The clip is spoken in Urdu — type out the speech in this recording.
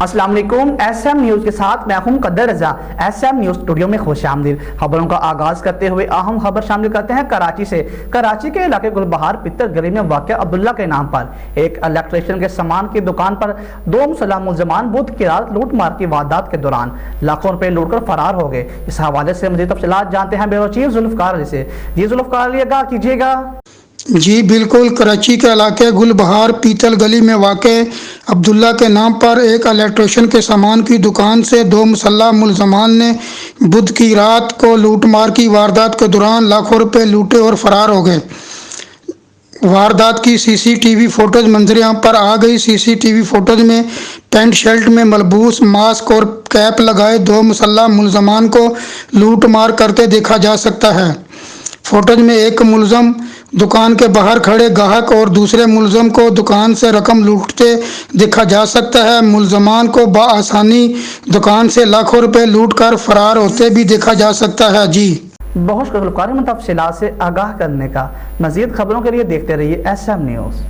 السلام علیکم، ایس ایم نیوز کے ساتھ میں ہوں قدر رضا۔ ایس ایم نیوز اسٹوڈیو میں خوش آمدید۔ خبروں کا آغاز کرتے ہوئے اہم خبر شامل کرتے ہیں کراچی سے۔ کراچی کے علاقے گل بہار پتر گلی میں واقع عبداللہ کے نام پر ایک الیکٹریشین کے سامان کی دکان پر دو مسلح ملزمان بدھ کی رات لوٹ مار کی واردات کے دوران لاکھوں روپے لوٹ کر فرار ہو گئے۔ اس حوالے سے مزید تفصیلات جانتے ہیں بیورو چیف ذوالفقار علی سے۔ جی ذوالفقار علی، آگاہ کیجیے گا۔ جی بالکل، کراچی کے علاقے گل بہار پیتل گلی میں واقع عبداللہ کے نام پر ایک الیکٹریشین کے سامان کی دکان سے دو مسلح ملزمان نے بدھ کی رات کو لوٹ مار کی واردات کے دوران لاکھوں روپے لوٹے اور فرار ہو گئے۔ واردات کی سی سی ٹی وی فوٹوز منظر عام پر آ گئی۔ سی سی ٹی وی فوٹوز میں پینٹ شرٹ میں ملبوس ماسک اور کیپ لگائے دو مسلح ملزمان کو لوٹ مار کرتے دیکھا جا سکتا ہے۔ فوٹوز میں ایک ملزم دکان کے باہر کھڑے گاہک اور دوسرے ملزم کو دکان سے رقم لوٹتے دیکھا جا سکتا ہے۔ ملزمان کو بآسانی دکان سے لاکھوں روپے لوٹ کر فرار ہوتے بھی دیکھا جا سکتا ہے۔ جی بہت شکریہ ذوالفقار، تفصیلات سے آگاہ کرنے کا۔ مزید خبروں کے لیے دیکھتے رہیے ایس ایم نیوز۔